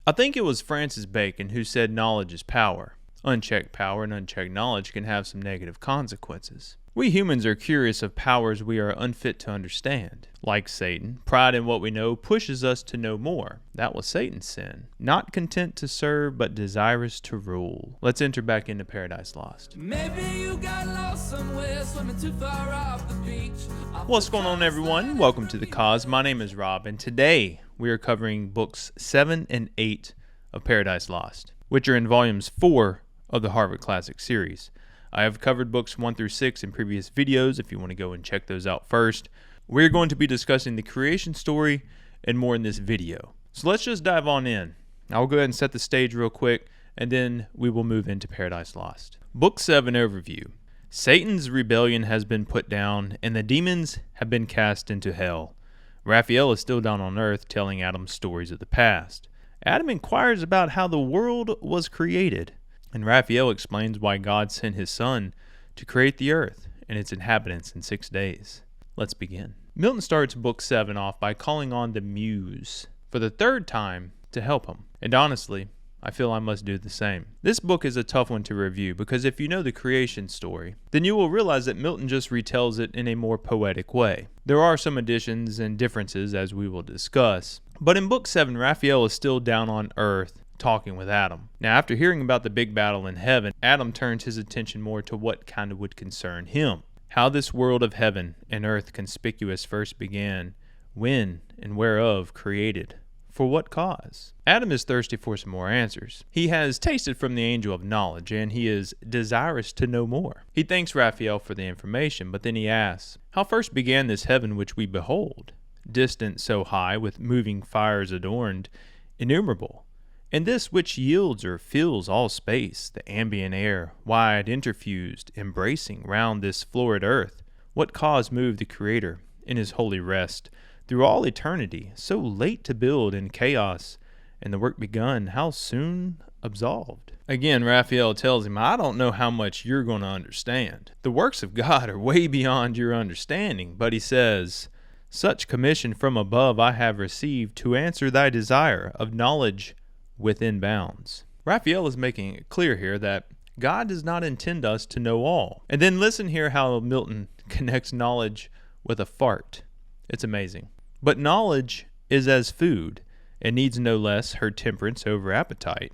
I think it was Francis Bacon who said knowledge is power. Unchecked power and unchecked knowledge can have some negative consequences. We humans are curious of powers we are unfit to understand. Like Satan, pride in what we know pushes us to know more. That was Satan's sin. Not content to serve, but desirous to rule. Let's enter back into Paradise Lost. Maybe you got lost somewhere, swimming too far off the beach. What's going on, everyone? Welcome to The Cause. My name is Rob, and today we are covering books 7 and 8 of Paradise Lost, which are in volumes 4 of the Harvard Classic series. I have covered books 1 through 6 in previous videos if you want to go and check those out first. We're going to be discussing the creation story and more in this video. So let's just dive on in. I'll go ahead and set the stage real quick, and then we will move into Paradise Lost. Book 7 overview. Satan's rebellion has been put down, and the demons have been cast into hell. Raphael is still down on earth telling Adam stories of the past. Adam inquires about how the world was created, and Raphael explains why God sent his son to create the earth and its inhabitants in 6 days. Let's begin. Milton starts book 7 off by calling on the Muse for the third time to help him. And honestly, I feel I must do the same. This book is a tough one to review because if you know the creation story, then you will realize that Milton just retells it in a more poetic way. There are some additions and differences as we will discuss, but in book 7, Raphael is still down on earth talking with Adam. Now, after hearing about the big battle in heaven, Adam turns his attention more to what kind of would concern him. How this world of heaven and earth conspicuous first began, when and whereof created, for what cause? Adam is thirsty for some more answers. He has tasted from the angel of knowledge, and he is desirous to know more. He thanks Raphael for the information, but then he asks, how first began this heaven which we behold? Distant so high, with moving fires adorned, innumerable. And this which yields or fills all space, the ambient air, wide interfused, embracing round this florid earth, what cause moved the Creator in his holy rest through all eternity, so late to build in chaos, and the work begun, how soon absolved? Again, Raphael tells him, I don't know how much you're going to understand. The works of God are way beyond your understanding, but he says, such commission from above I have received to answer thy desire of knowledge within bounds. Raphael is making it clear here that God does not intend us to know all. And then listen here how Milton connects knowledge with a fart. It's amazing. But knowledge is as food, and needs no less her temperance over appetite.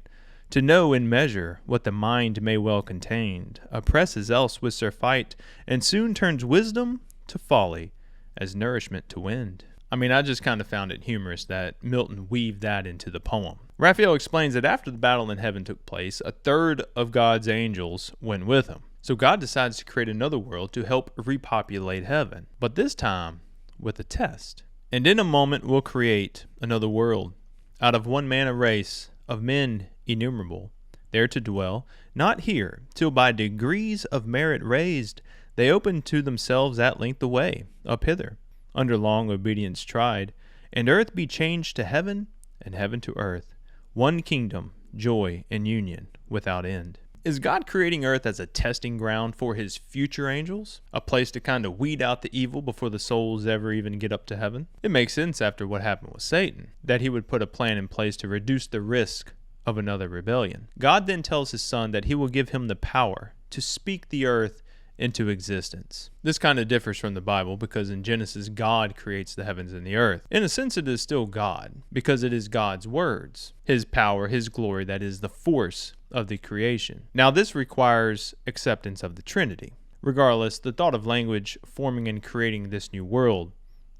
To know in measure what the mind may well contain, oppresses else with surfeit, and soon turns wisdom to folly, as nourishment to wind. I just kind of found it humorous that Milton weaved that into the poem. Raphael explains that after the battle in heaven took place, a third of God's angels went with him. So God decides to create another world to help repopulate heaven, but this time with a test. And in a moment will create another world, out of one man a race of men innumerable, there to dwell, not here, till by degrees of merit raised, they open to themselves at length the way up hither, under long obedience tried, and earth be changed to heaven, and heaven to earth, one kingdom, joy, and union without end. Is God creating earth as a testing ground for his future angels? A place to kind of weed out the evil before the souls ever even get up to heaven? It makes sense after what happened with Satan, that he would put a plan in place to reduce the risk of another rebellion. God then tells his son that he will give him the power to speak the earth into existence. This kind of differs from the Bible because in Genesis, God creates the heavens and the earth. In a sense, it is still God because it is God's words, his power, his glory, that is the force of the creation. Now, this requires acceptance of the Trinity. Regardless, the thought of language forming and creating this new world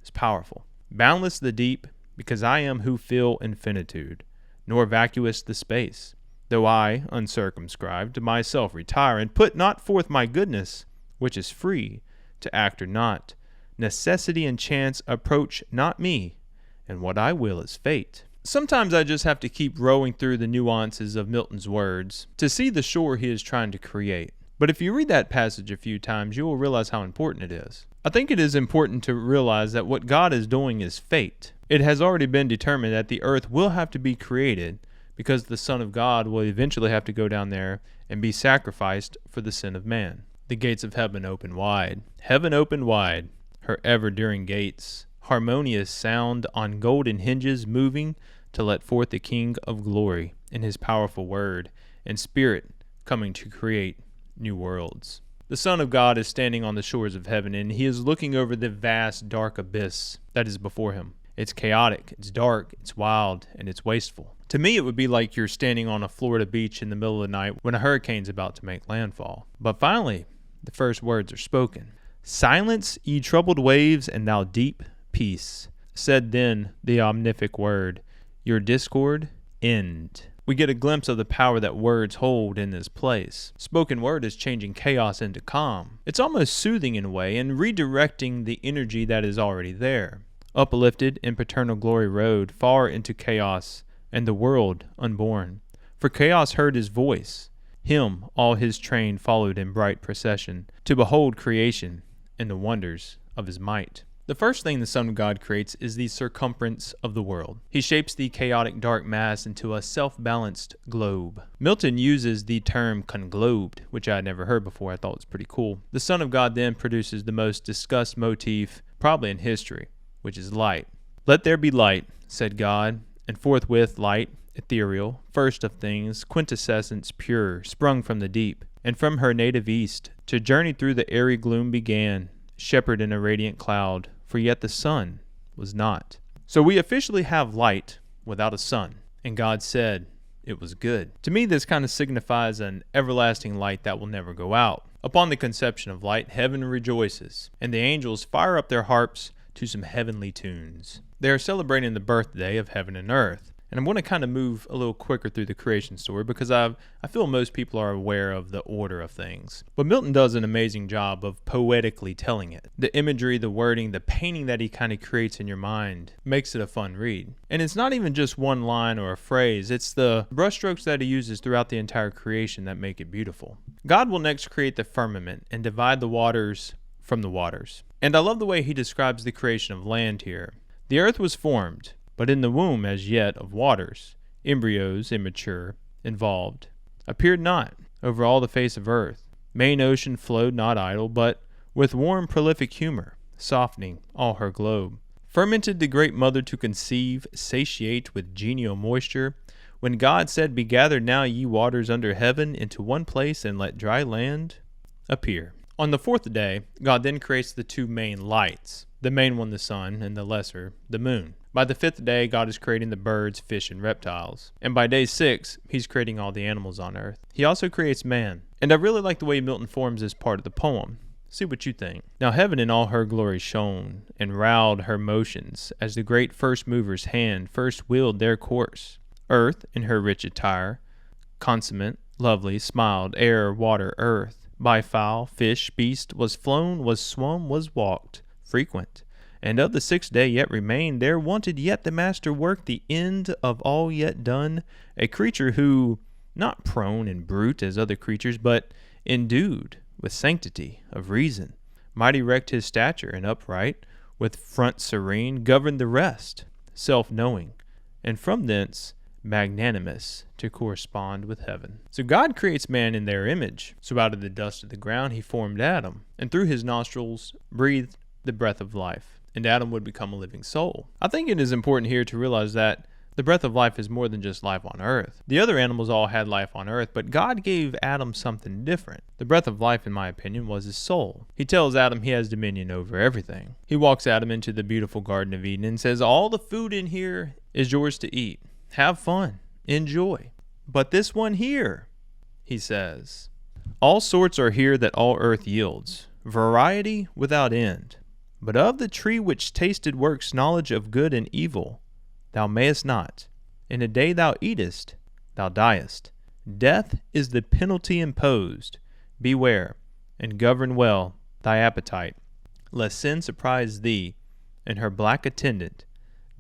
is powerful. Boundless the deep, because I am who fill infinitude, nor vacuous the space. Though I, uncircumscribed, to myself retire, and put not forth my goodness, which is free, to act or not. Necessity and chance approach not me, and what I will is fate. Sometimes I just have to keep rowing through the nuances of Milton's words to see the shore he is trying to create. But if you read that passage a few times, you will realize how important it is. I think it is important to realize that what God is doing is fate. It has already been determined that the earth will have to be created, because the Son of God will eventually have to go down there and be sacrificed for the sin of man. The gates of heaven open wide. Heaven opened wide, her ever-during gates, harmonious sound on golden hinges moving to let forth the King of glory in his powerful word and spirit coming to create new worlds. The Son of God is standing on the shores of heaven, and he is looking over the vast, dark abyss that is before him. It's chaotic, it's dark, it's wild, and it's wasteful. To me, it would be like you're standing on a Florida beach in the middle of the night when a hurricane's about to make landfall. But finally, the first words are spoken. "Silence, ye troubled waves, and thou deep, peace. Said then the omnific word, your discord, end." We get a glimpse of the power that words hold in this place. Spoken word is changing chaos into calm. It's almost soothing in a way and redirecting the energy that is already there. Uplifted in paternal glory rode far into chaos and the world unborn. For chaos heard his voice. Him all his train followed in bright procession to behold creation and the wonders of his might. The first thing the Son of God creates is the circumference of the world. He shapes the chaotic dark mass into a self-balanced globe. Milton uses the term conglobed, which I had never heard before. I thought was pretty cool. The Son of God then produces the most discussed motif probably in history, which is light. "Let there be light," said God, and forthwith light, ethereal, first of things, quintessence pure, sprung from the deep, and from her native east, to journey through the airy gloom began, shepherd in a radiant cloud, for yet the sun was not. So we officially have light without a sun, and God said it was good. To me, this kind of signifies an everlasting light that will never go out. Upon the conception of light, heaven rejoices, and the angels fire up their harps to some heavenly tunes. They are celebrating the birthday of heaven and earth. And I'm going to kind of move a little quicker through the creation story because I feel most people are aware of the order of things. But Milton does an amazing job of poetically telling it. The imagery, the wording, the painting that he kind of creates in your mind makes it a fun read. And it's not even just one line or a phrase. It's the brushstrokes that he uses throughout the entire creation that make it beautiful. God will next create the firmament and divide the waters from the waters. And I love the way he describes the creation of land here. The earth was formed, but in the womb as yet of waters, embryos immature, involved, appeared not over all the face of earth. Main ocean flowed not idle, but with warm prolific humor, softening all her globe. Fermented the great mother to conceive, satiate with genial moisture, when God said, "Be gathered now ye waters under heaven into one place, and let dry land appear." On the fourth day, God then creates the two main lights, the main one the sun, and the lesser the moon. By the fifth day, God is creating the birds, fish, and reptiles. And by day 6, he's creating all the animals on earth. He also creates man. And I really like the way Milton forms this part of the poem. See what you think. "Now heaven in all her glory shone, and rowed her motions, as the great first mover's hand first willed their course. Earth, in her rich attire, consummate, lovely, smiled, air, water, earth, by fowl, fish, beast, was flown, was swum, was walked, frequent. And of the 6th day yet remained, there wanted yet the master work, the end of all yet done, a creature who, not prone and brute as other creatures, but endued with sanctity of reason, might erect his stature and upright, with front serene, governed the rest, self-knowing, and from thence magnanimous to correspond with heaven." So God creates man in their image. So out of the dust of the ground he formed Adam, and through his nostrils breathed the breath of life, and Adam would become a living soul. I think it is important here to realize that the breath of life is more than just life on earth. The other animals all had life on earth, but God gave Adam something different. The breath of life, in my opinion, was his soul. He tells Adam he has dominion over everything. He walks Adam into the beautiful Garden of Eden and says, "All the food in here is yours to eat. Have fun. Enjoy. But this one here," he says, "all sorts are here that all earth yields, variety without end. But of the tree which tasted works knowledge of good and evil, thou mayest not. In a day thou eatest, thou diest. Death is the penalty imposed. Beware, and govern well thy appetite, lest sin surprise thee, and her black attendant,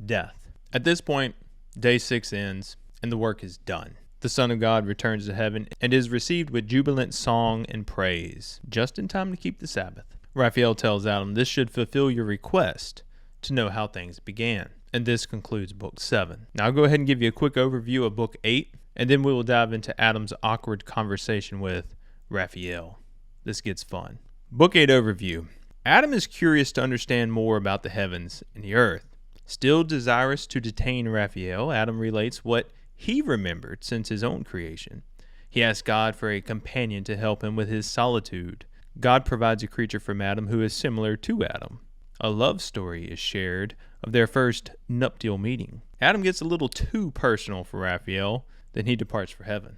death." At this point, day 6 ends, and the work is done. The Son of God returns to heaven and is received with jubilant song and praise, just in time to keep the Sabbath. Raphael tells Adam this should fulfill your request to know how things began. And this concludes Book 7. Now I'll go ahead and give you a quick overview of Book 8, and then we will dive into Adam's awkward conversation with Raphael. This gets fun. Book 8 overview. Adam is curious to understand more about the heavens and the earth. Still desirous to detain Raphael, Adam relates what he remembered since his own creation. He asked God for a companion to help him with his solitude. God provides a creature from Adam who is similar to Adam. A love story is shared of their first nuptial meeting. Adam gets a little too personal for Raphael, then he departs for heaven.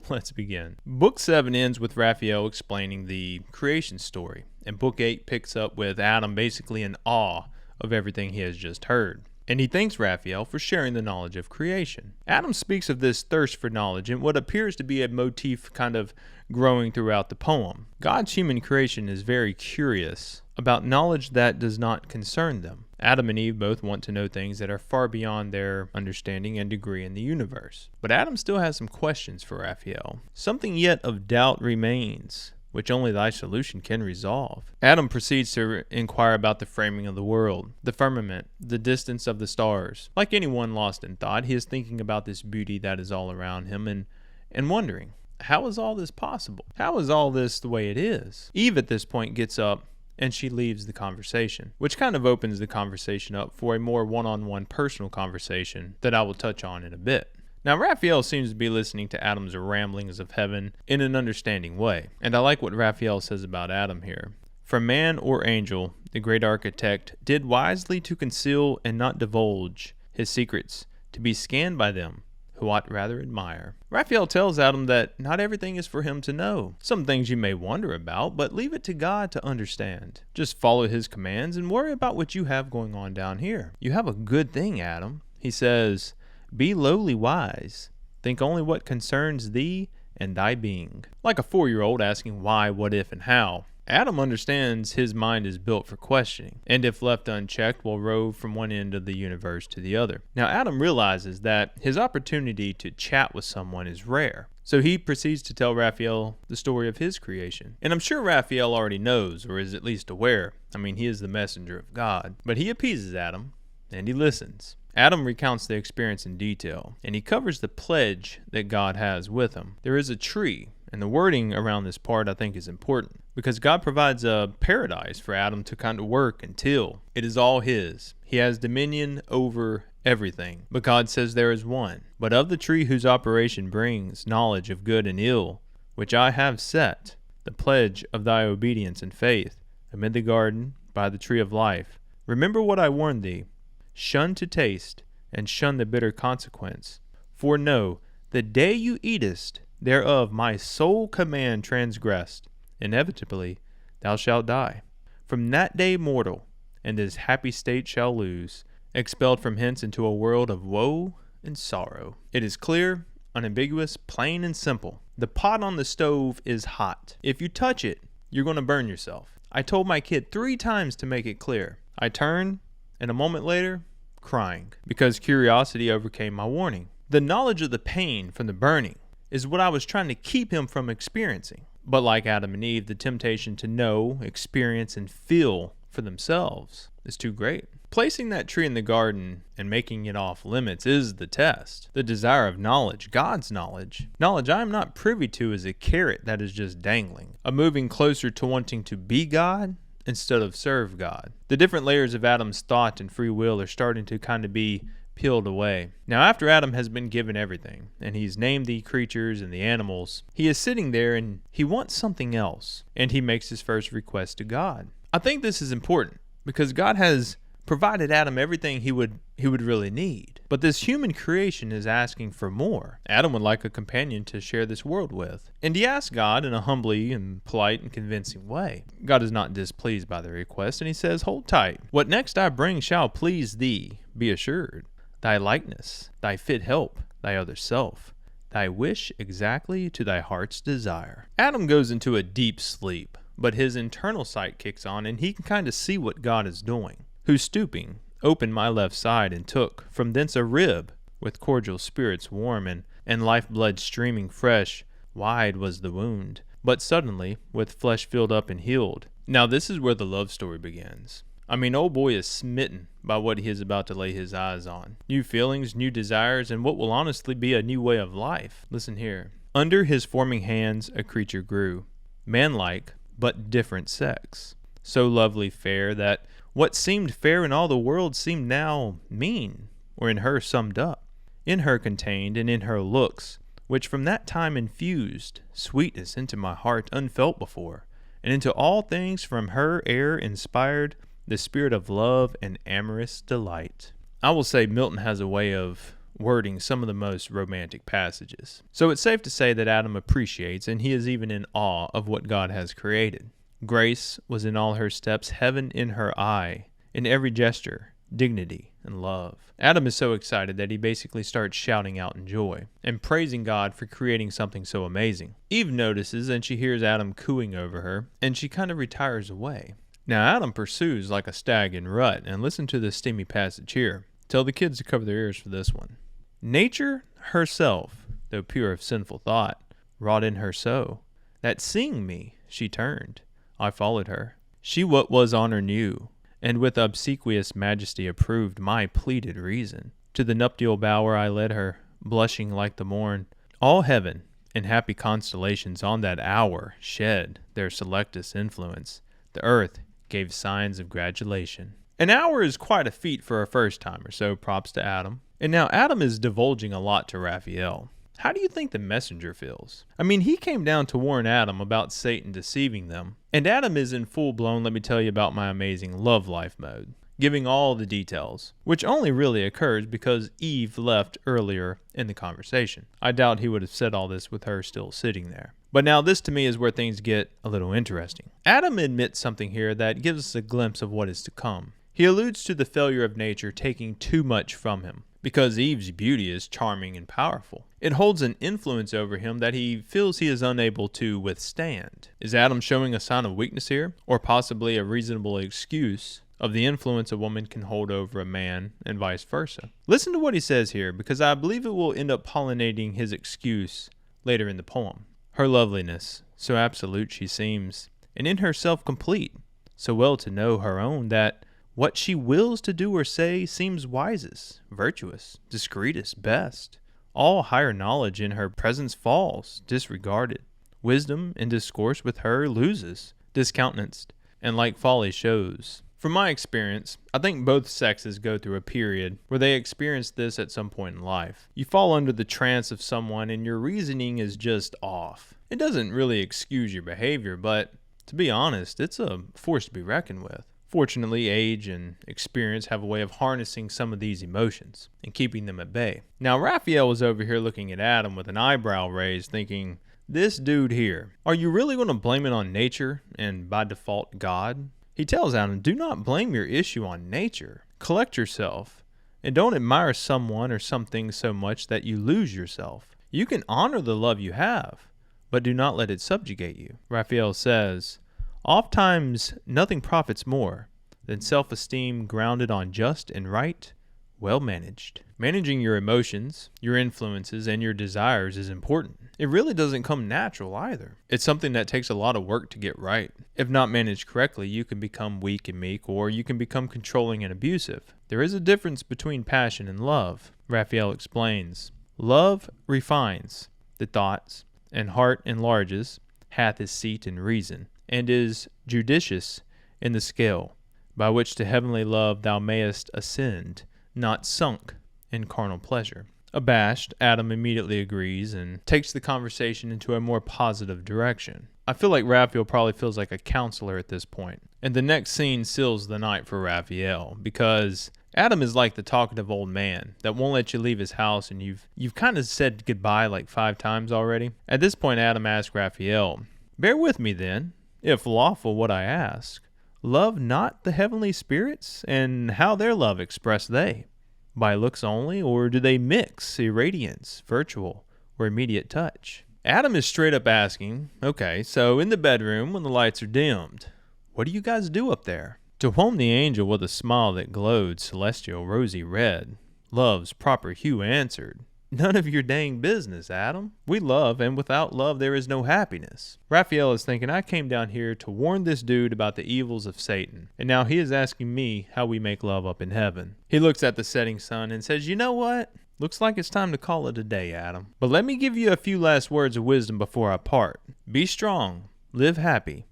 Let's begin. Book 7 ends with Raphael explaining the creation story, and Book 8 picks up with Adam basically in awe of everything he has just heard. And he thanks Raphael for sharing the knowledge of creation. Adam speaks of this thirst for knowledge in what appears to be a motif kind of growing throughout the poem. God's human creation is very curious about knowledge that does not concern them. Adam and Eve both want to know things that are far beyond their understanding and degree in the universe. But Adam still has some questions for Raphael. Something yet of doubt remains, which only thy solution can resolve. Adam proceeds to inquire about the framing of the world, the firmament, the distance of the stars. Like anyone lost in thought, he is thinking about this beauty that is all around him and wondering, how is all this possible? How is all this the way it is? Eve at this point gets up and she leaves the conversation, which kind of opens the conversation up for a more one-on-one personal conversation that I will touch on in a bit. Now, Raphael seems to be listening to Adam's ramblings of heaven in an understanding way, and I like what Raphael says about Adam here. From man or angel, the great architect did wisely to conceal and not divulge his secrets, to be scanned by them who ought rather admire. Raphael tells Adam that not everything is for him to know. Some things you may wonder about, but leave it to God to understand. Just follow his commands and worry about what you have going on down here. You have a good thing, Adam. He says, be lowly wise. Think only what concerns thee and thy being. Like a 4-year-old asking why, what if, and how. Adam understands his mind is built for questioning, and if left unchecked will rove from one end of the universe to the other. Now Adam realizes that his opportunity to chat with someone is rare, so he proceeds to tell Raphael the story of his creation. And I'm sure Raphael already knows, or is at least aware. I mean, he is the messenger of God. But he appeases Adam, and he listens. Adam recounts the experience in detail, and he covers the pledge that God has with him. There is a tree, and the wording around this part I think is important, because God provides a paradise for Adam to kind of work and till. It is all his. He has dominion over everything. But God says there is one. But of the tree whose operation brings knowledge of good and ill, which I have set, the pledge of thy obedience and faith, amid the garden, by the tree of life, remember what I warned thee. Shun to taste, and shun the bitter consequence. For know, the day you eatest thereof my sole command transgressed, inevitably thou shalt die. From that day mortal, and this happy state shall lose, expelled from hence into a world of woe and sorrow. It is clear, unambiguous, plain and simple. The pot on the stove is hot. If you touch it, you're going to burn yourself. I told my kid 3 times to make it clear. I turned, and a moment later, crying, because curiosity overcame my warning. The knowledge of the pain from the burning is what I was trying to keep him from experiencing. But like Adam and Eve, the temptation to know, experience, and feel for themselves is too great. Placing that tree in the garden and making it off limits is the test. The desire of knowledge, God's knowledge I am not privy to, is a carrot that is just dangling, a moving closer to wanting to be God instead of serve God. The different layers of Adam's thought and free will are starting to kind of be peeled away. Now, after Adam has been given everything, and he's named the creatures and the animals, he is sitting there and he wants something else, and he makes his first request to God. I think this is important because God has provided Adam everything he would really need. But this human creation is asking for more. Adam would like a companion to share this world with. And he asks God in a humbly and polite and convincing way. God is not displeased by the request, and he says, hold tight. What next I bring shall please thee, be assured. Thy likeness, thy fit help, thy other self, thy wish exactly to thy heart's desire. Adam goes into a deep sleep, but his internal sight kicks on, and he can kind of see what God is doing. Who stooping, opened my left side, and took from thence a rib, with cordial spirits warm, and life-blood streaming fresh. Wide was the wound, but suddenly, with flesh filled up and healed. Now this is where the love story begins. I mean, old boy is smitten by what he is about to lay his eyes on. New feelings, new desires, and what will honestly be a new way of life. Listen here. Under his forming hands a creature grew, manlike, but different sex. So lovely fair that What seemed fair in all the world seemed now mean, or in her summed up. In her contained, and in her looks, which from that time infused sweetness into my heart unfelt before, and into all things from her air inspired the spirit of love and amorous delight. I will say Milton has a way of wording some of the most romantic passages. So it's safe to say that Adam appreciates, and he is even in awe of what God has created. Grace was in all her steps, heaven in her eye, in every gesture, dignity and love. Adam is so excited that he basically starts shouting out in joy and praising God for creating something so amazing. Eve notices and she hears Adam cooing over her, and she kind of retires away. Now Adam pursues like a stag in rut, and listen to this steamy passage here. Tell the kids to cover their ears for this one. Nature herself, though pure of sinful thought, wrought in her so, that seeing me, she turned. I followed her. She what was honor knew, and with obsequious majesty approved my pleaded reason. To the nuptial bower I led her, blushing like the morn. All heaven and happy constellations on that hour shed their selectest influence. The earth gave signs of gratulation. An hour is quite a feat for a first-timer, so props to Adam. And now Adam is divulging a lot to Raphael. How do you think the messenger feels? I mean, he came down to warn Adam about Satan deceiving them. And Adam is in full-blown, let me tell you about my amazing love life mode, giving all the details, which only really occurs because Eve left earlier in the conversation. I doubt he would have said all this with her still sitting there. But now this to me is where things get a little interesting. Adam admits something here that gives us a glimpse of what is to come. He alludes to the failure of nature taking too much from him, because Eve's beauty is charming and powerful. It holds an influence over him that he feels he is unable to withstand. Is Adam showing a sign of weakness here, or possibly a reasonable excuse of the influence a woman can hold over a man and vice versa? Listen to what he says here, because I believe it will end up pollinating his excuse later in the poem. Her loveliness, so absolute she seems, and in herself complete, so well to know her own that what she wills to do or say seems wisest, virtuous, discreetest, best. All higher knowledge in her presence falls, disregarded. Wisdom in discourse with her loses, discountenanced, and like folly shows. From my experience, I think both sexes go through a period where they experience this at some point in life. You fall under the trance of someone and your reasoning is just off. It doesn't really excuse your behavior, but to be honest, it's a force to be reckoned with. Fortunately, age and experience have a way of harnessing some of these emotions and keeping them at bay. Now, Raphael was over here looking at Adam with an eyebrow raised, thinking, this dude here, are you really going to blame it on nature and by default God? He tells Adam, do not blame your issue on nature. Collect yourself and don't admire someone or something so much that you lose yourself. You can honor the love you have, but do not let it subjugate you. Raphael says, ofttimes nothing profits more than self-esteem grounded on just and right, well managed. Managing your emotions, your influences, and your desires is important. It really doesn't come natural either. It's something that takes a lot of work to get right. If not managed correctly, you can become weak and meek, or you can become controlling and abusive. There is a difference between passion and love. Raphael explains, love refines the thoughts, and heart enlarges, hath his seat in reason, and is judicious in the scale, by which to heavenly love thou mayest ascend, not sunk in carnal pleasure. Abashed, Adam immediately agrees and takes the conversation into a more positive direction. I feel like Raphael probably feels like a counselor at this point. And the next scene seals the night for Raphael, because Adam is like the talkative old man that won't let you leave his house, and you've kind of said goodbye like 5 times already. At this point, Adam asks Raphael, bear with me then, if lawful what I ask. Love not the heavenly spirits, and how their love express they? By looks only, or do they mix irradiance, virtual, or immediate touch? Adam is straight up asking, okay, so in the bedroom when the lights are dimmed, what do you guys do up there? To whom the angel with a smile that glowed celestial rosy red, love's proper hue answered, none of your dang business, Adam. We love, and without love there is no happiness. Raphael is thinking, I came down here to warn this dude about the evils of Satan, and now he is asking me how we make love up in heaven. He looks at the setting sun and says, you know what? Looks like it's time to call it a day, Adam. But let me give you a few last words of wisdom before I part. Be strong, live happy,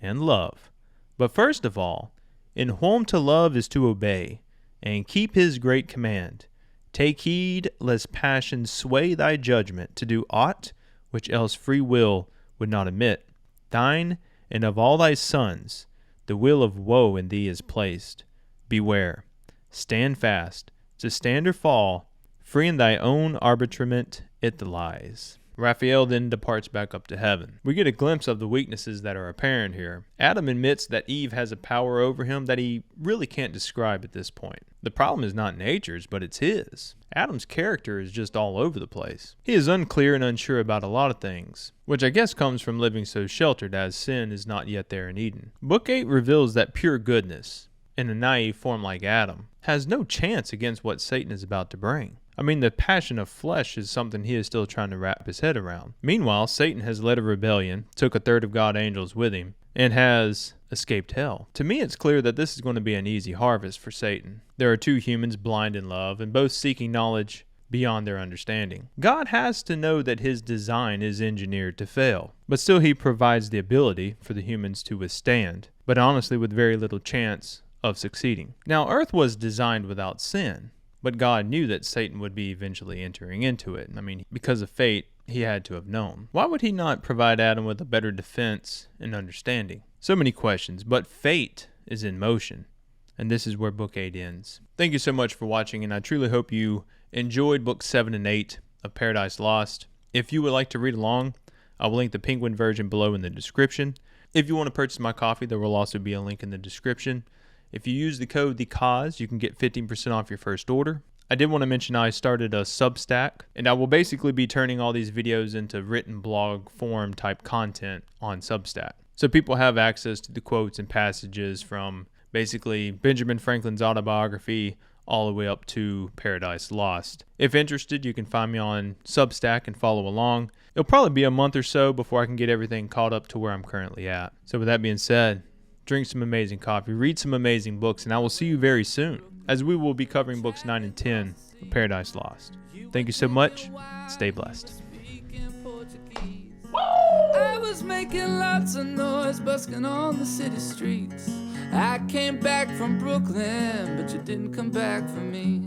and love. But first of all, In whom to love is to obey, and keep his great command. Take heed lest passion sway thy judgment to do aught which else free will would not admit. Thine and of all thy sons the will of woe in thee is placed. Beware, stand fast, to stand or fall, free in thy own arbitrament it lies. Raphael then departs back up to heaven. We get a glimpse of the weaknesses that are apparent here. Adam admits that Eve has a power over him that he really can't describe at this point. The problem is not nature's, but it's his. Adam's character is just all over the place. He is unclear and unsure about a lot of things, which I guess comes from living so sheltered as sin is not yet there in Eden. Book 8 reveals that pure goodness, in a naive form like Adam, has no chance against what Satan is about to bring. I mean, the passion of flesh is something he is still trying to wrap his head around. Meanwhile, Satan has led a rebellion, took a third of God's angels with him, and has escaped hell. To me, it's clear that this is going to be an easy harvest for Satan. There are two humans blind in love, and both seeking knowledge beyond their understanding. God has to know that his design is engineered to fail, but still he provides the ability for the humans to withstand, but honestly with very little chance of succeeding. Now, Earth was designed without sin, but God knew that Satan would be eventually entering into it. I mean, because of fate, he had to have known. Why would he not provide Adam with a better defense and understanding? So many questions, but fate is in motion, and this is where Book 8 ends. Thank you so much for watching, and I truly hope you enjoyed Books 7 and 8 of Paradise Lost. If you would like to read along, I will link the Penguin version below in the description. If you want to purchase my coffee, there will also be a link in the description. If you use the code THECAUSE, you can get 15% off your first order. I did want to mention I started a Substack, and I will basically be turning all these videos into written blog form type content on Substack. So people have access to the quotes and passages from basically Benjamin Franklin's autobiography all the way up to Paradise Lost. If interested, you can find me on Substack and follow along. It'll probably be a month or so before I can get everything caught up to where I'm currently at. So with that being said, drink some amazing coffee, read some amazing books, and I will see you very soon, as we will be covering books 9 and 10 of Paradise Lost. Thank you so much. Stay blessed. I was making lots of noise, busking on the city streets. I came back from Brooklyn, but you didn't come back for me.